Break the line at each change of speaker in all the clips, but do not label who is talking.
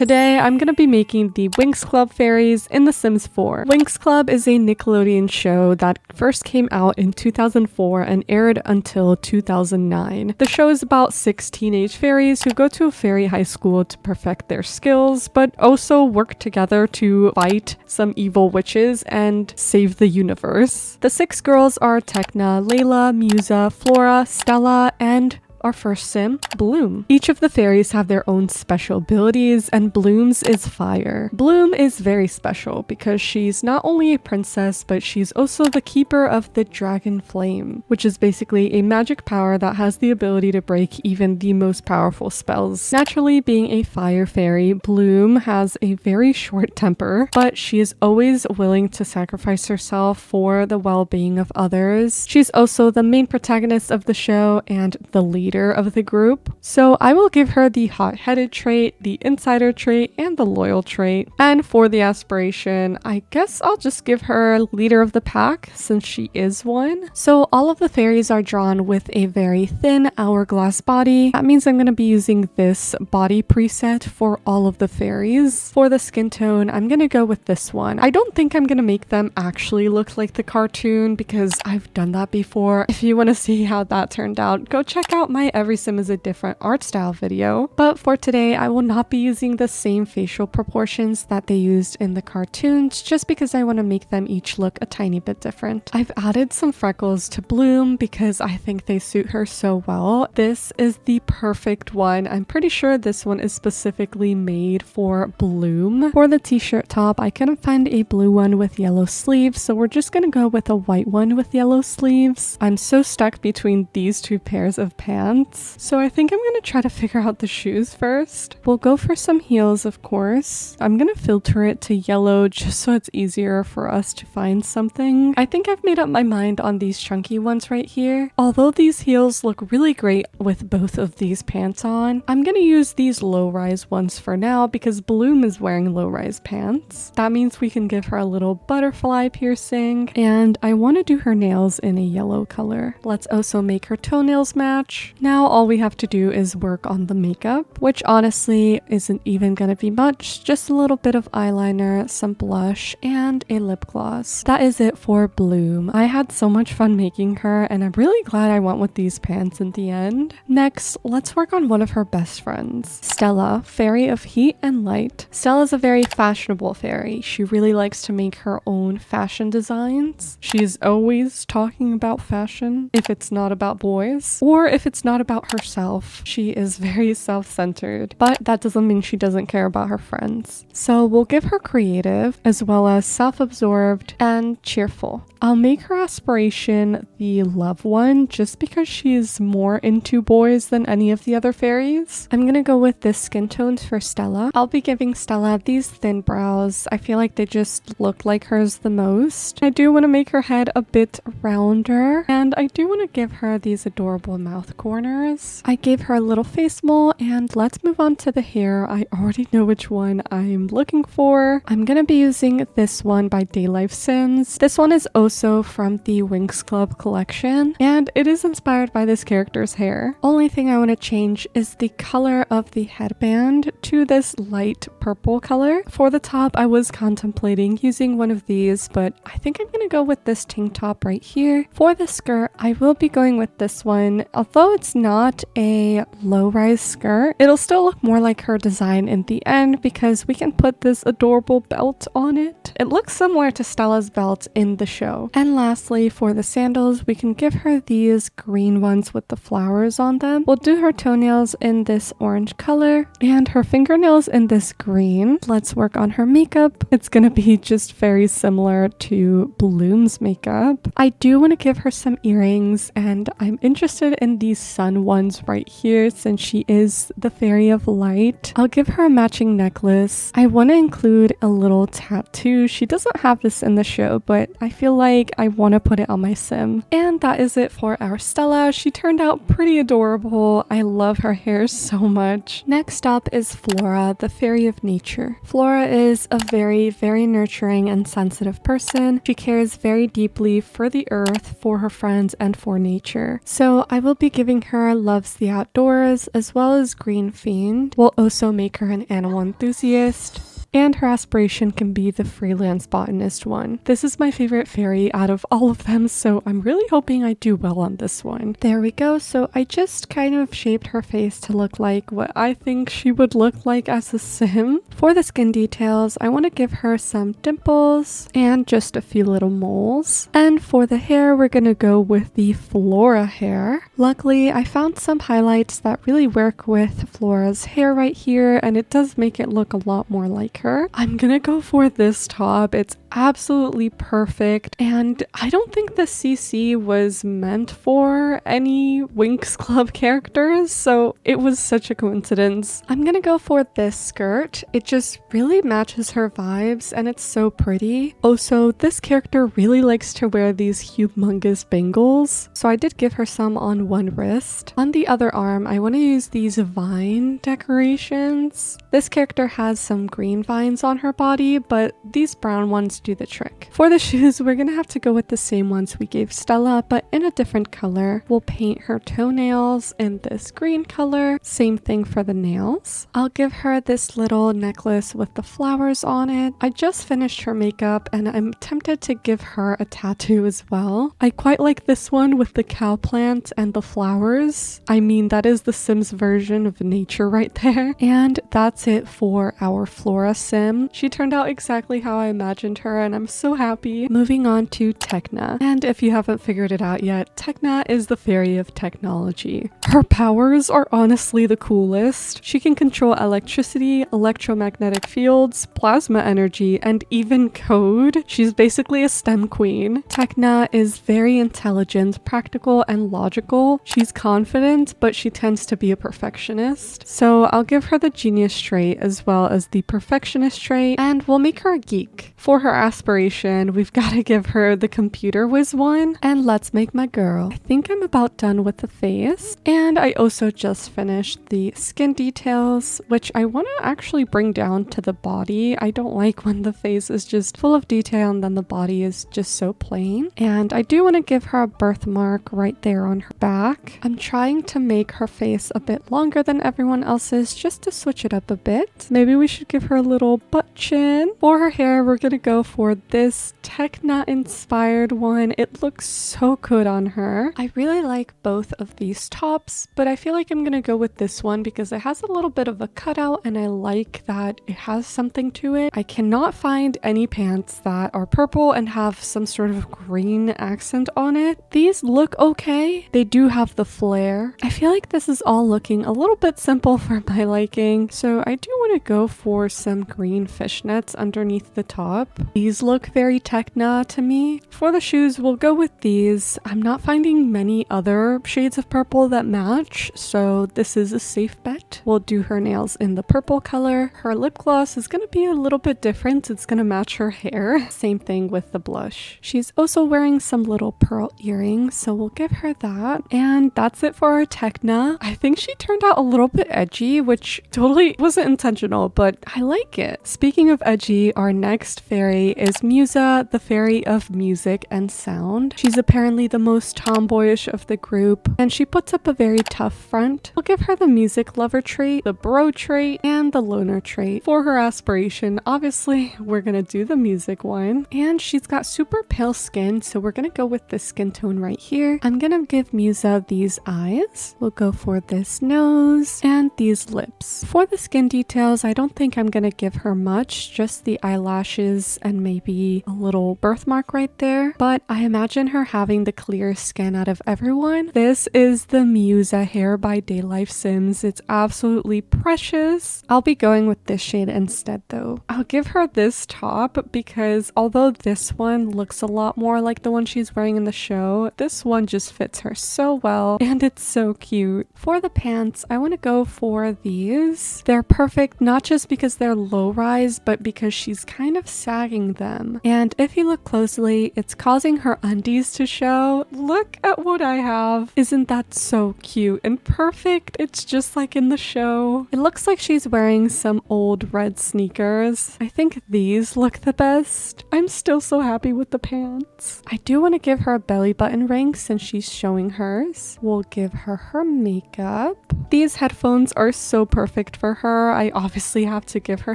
Today, I'm going to be making the Winx Club fairies in The Sims 4. Winx Club is a Nickelodeon show that first came out in 2004 and aired until 2009. The show is about 6 teenage fairies who go to a fairy high school to perfect their skills, but also work together to fight some evil witches and save the universe. The 6 girls are Tekna, Layla, Musa, Flora, Stella, and our first sim, Bloom. Each of the fairies have their own special abilities, and Bloom's is fire. Bloom is very special because she's not only a princess, but she's also the keeper of the dragon flame, which is basically a magic power that has the ability to break even the most powerful spells. Naturally, being a fire fairy, Bloom has a very short temper, but she is always willing to sacrifice herself for the well-being of others. She's also the main protagonist of the show and the leader of the group. So I will give her the hot-headed trait, the insider trait, and the loyal trait. And for the aspiration, I guess I'll just give her leader of the pack since she is one. So all of the fairies are drawn with a very thin hourglass body. That means I'm going to be using this body preset for all of the fairies. For the skin tone, I'm going to go with this one. I don't think I'm going to make them actually look like the cartoon because I've done that before. If you want to see how that turned out, go check out my Every Sim is a Different art style video. But for today, I will not be using the same facial proportions that they used in the cartoons just because I want to make them each look a tiny bit different. I've added some freckles to Bloom because I think they suit her so well. This is the perfect one. I'm pretty sure this one is specifically made for Bloom. For the t-shirt top, I couldn't find a blue one with yellow sleeves, so we're just gonna go with a white one with yellow sleeves. I'm so stuck between these two pairs of pants. So I think I'm gonna try to figure out the shoes first. We'll go for some heels, of course. I'm gonna filter it to yellow just so it's easier for us to find something. I think I've made up my mind on these chunky ones right here. Although these heels look really great with both of these pants on, I'm gonna use these low-rise ones for now because Bloom is wearing low-rise pants. That means we can give her a little butterfly piercing, and I want to do her nails in a yellow color. Let's also make her toenails match. Now all we have to do is work on the makeup, which honestly isn't even gonna be much, just a little bit of eyeliner, some blush, and a lip gloss. That is it for Bloom. I had so much fun making her, and I'm really glad I went with these pants in the end. Next, let's work on one of her best friends, Stella, fairy of heat and light. Stella's a very fashionable fairy. She really likes to make her own fashion designs. She's always talking about fashion if it's not about boys, or if it's not about herself. She is very self-centered, but that doesn't mean she doesn't care about her friends. So we'll give her creative as well as self-absorbed and cheerful. I'll make her aspiration the love one just because she's more into boys than any of the other fairies. I'm gonna go with this skin tone for Stella. I'll be giving Stella these thin brows. I feel like they just look like hers the most. I do want to make her head a bit rounder, and I do want to give her these adorable mouth corners. I gave her a little face mole, and let's move on to the hair. I already know which one I'm looking for. I'm gonna be using this one by Daylife Sims. This one is also from the Winx Club collection, and it is inspired by this character's hair. Only thing I want to change is the color of the headband to this light purple color. For the top, I was contemplating using one of these, but I think I'm gonna go with this tank top right here. For the skirt, I will be going with this one. Although it's not a low-rise skirt, it'll still look more like her design in the end because we can put this adorable belt on it. It looks similar to Stella's belt in the show. And lastly, for the sandals, we can give her these green ones with the flowers on them. We'll do her toenails in this orange color and her fingernails in this green. Let's work on her makeup. It's gonna be just very similar to Bloom's makeup. I do want to give her some earrings, and I'm interested in these sun ones right here since she is the fairy of light. I'll give her a matching necklace. I want to include a little tattoo. She doesn't have this in the show, but I feel like like I want to put it on my sim. And that is it for our Stella. She turned out pretty adorable. I love her hair so much. Next up is Flora, the fairy of nature. Flora is a very nurturing and sensitive person. She cares very deeply for the earth, for her friends, and for nature. So I will be giving her loves the outdoors as well as green fiend. We'll also make her an animal enthusiast. And her aspiration can be the freelance botanist one. This is my favorite fairy out of all of them, so I'm really hoping I do well on this one. There we go. So I just kind of shaped her face to look like what I think she would look like as a sim. For the skin details, I want to give her some dimples and just a few little moles. And for the hair, we're going to go with the Flora hair. Luckily, I found some highlights that really work with Flora's hair right here, and it does make it look a lot more like her. I'm gonna go for this top. It's absolutely perfect, and I don't think the CC was meant for any Winx Club characters, so it was such a coincidence. I'm gonna go for this skirt. It just really matches her vibes, and it's so pretty. Also, this character really likes to wear these humongous bangles, so I did give her some on one wrist. On the other arm, I want to use these vine decorations. This character has some green vines on her body, but these brown ones do the trick. For the shoes, we're gonna have to go with the same ones we gave Stella, but in a different color. We'll paint her toenails in this green color. Same thing for the nails. I'll give her this little necklace with the flowers on it. I just finished her makeup and I'm tempted to give her a tattoo as well. I quite like this one with the cow plant and the flowers. I mean, that is the Sims version of nature right there. And that's it for our Flora sim. She turned out exactly how I imagined her, and I'm so happy. Moving on to Tekna. And if you haven't figured it out yet, Tekna is the fairy of technology. Her powers are honestly the coolest. She can control electricity, electromagnetic fields, plasma energy, and even code. She's basically a STEM queen. Tekna is very intelligent, practical, and logical. She's confident, but she tends to be a perfectionist. So I'll give her the genius trait as well as the perfectionist trait, and we'll make her a geek. For her aspiration, we've got to give her the computer whiz one, and let's make my girl. I think I'm about done with the face, and I also just finished the skin details, which I want to actually bring down to the body. I don't like when the face is just full of detail and then the body is just so plain. And I do want to give her a birthmark right there on her back. I'm trying to make her face a bit longer than everyone else's just to switch it up a bit. Maybe we should give her a little butt chin. For her hair, we're gonna go for this Tekna inspired one. It looks so good on her. I really like both of these tops, but I feel like I'm gonna go with this one because it has a little bit of a cutout and I like that it has something to it. I cannot find any pants that are purple and have some sort of green accent on it. These look okay. They do have the flare. I feel like this is all looking a little bit simple for my liking, so I do want to go for some green fishnets underneath the top. These look very Tekna to me. For the shoes, we'll go with these. I'm not finding many other shades of purple that match, so this is a safe bet. We'll do her nails in the purple color. Her lip gloss is going to be a little bit different. It's going to match her hair. Same thing with the blush. She's also wearing some little pearl earrings, so we'll give her that. And that's it for our Tekna. I think she turned out a little bit edgy, which totally wasn't intentional, but I like it. Speaking of edgy, our next fairy is Musa, the fairy of music and sound. She's apparently the most tomboyish of the group, and she puts up a very tough front. We'll give her the music lover trait, the bro trait, and the loner trait. For her aspiration, obviously, we're gonna do the music one. And she's got super pale skin, so we're gonna go with this skin tone right here. I'm gonna give Musa these eyes. We'll go for this nose and these lips. For the skin details, I don't think I'm gonna give her much, just the eyelashes and maybe a little birthmark right there, but I imagine her having the clearest skin out of everyone. This is the Musa hair by Daylife Sims. It's absolutely precious. I'll be going with this shade instead though. I'll give her this top because although this one looks a lot more like the one she's wearing in the show, this one just fits her so well and it's so cute. For the pants, I want to go for these. They're perfect not just because they're low rise, but because she's kind of sagging them. And if you look closely, it's causing her undies to show. Look at what I have. Isn't that so cute and perfect? It's just like in the show. It looks like she's wearing some old red sneakers. I think these look the best. I'm still so happy with the pants. I do want to give her a belly button ring since she's showing hers. We'll give her her makeup. These headphones are so perfect for her. I obviously have to give her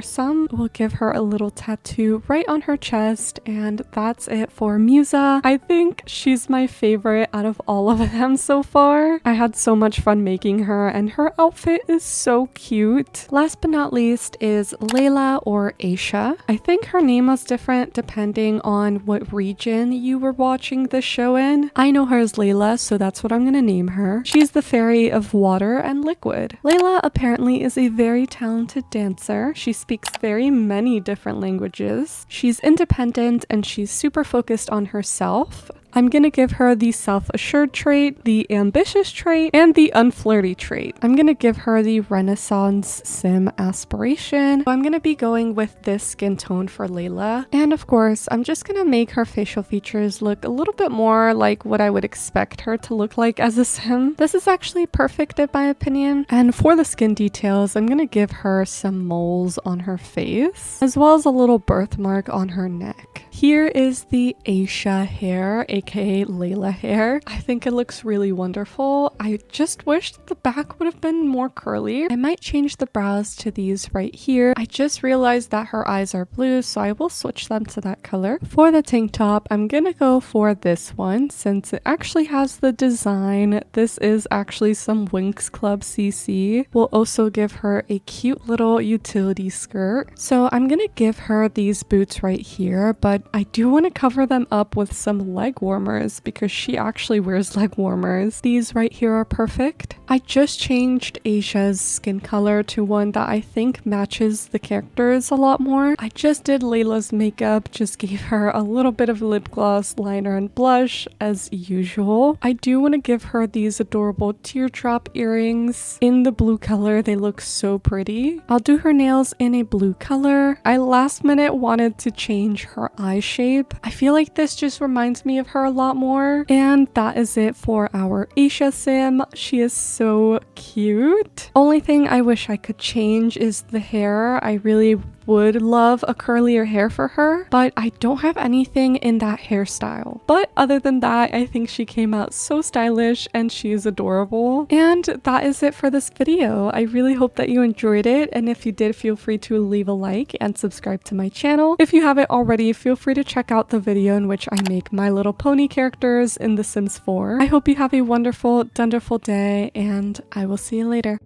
some. We'll give her a little tattoo right on her chest, and that's it for Musa. I think she's my favorite out of all of them so far. I had so much fun making her, and her outfit is so cute. Last but not least is Layla or Aisha. I think her name was different depending on what region you were watching the show in. I know her as Layla, so that's what I'm gonna name her. She's the fairy of water and liquid. Layla apparently is a very talented dancer. She speaks very many different languages. She's independent and she's super focused on herself. I'm gonna give her the self-assured trait, the ambitious trait, and the unflirty trait. I'm gonna give her the Renaissance sim aspiration. I'm gonna be going with this skin tone for Layla. And of course, I'm just gonna make her facial features look a little bit more like what I would expect her to look like as a sim. This is actually perfect in my opinion. And for the skin details, I'm gonna give her some moles on her face, as well as a little birthmark on her neck. Here is the Aisha hair, aka Layla hair. I think it looks really wonderful. I just wished the back would have been more curly. I might change the brows to these right here. I just realized that her eyes are blue, so I will switch them to that color. For the tank top, I'm gonna go for this one since it actually has the design. This is actually some Winx Club CC. We'll also give her a cute little utility skirt. So I'm gonna give her these boots right here, but I do want to cover them up with some leg warmers because she actually wears leg warmers. These right here are perfect. I just changed Aisha's skin color to one that I think matches the characters a lot more. I just did Layla's makeup, just gave her a little bit of lip gloss, liner, and blush as usual. I do want to give her these adorable teardrop earrings in the blue color. They look so pretty. I'll do her nails in a blue color. I last minute wanted to change her eye shape. I feel like this just reminds me of her a lot more. And that is it for our Aisha sim. She is so cute. Only thing I wish I could change is the hair. I really would love a curlier hair for her, but I don't have anything in that hairstyle. But other than that, I think she came out so stylish and she is adorable. And that is it for this video. I really hope that you enjoyed it, and if you did, feel free to leave a like and subscribe to my channel. If you haven't already, feel free to check out the video in which I make My Little Pony characters in The Sims 4. I hope you have a wonderful, wonderful day, and I will see you later.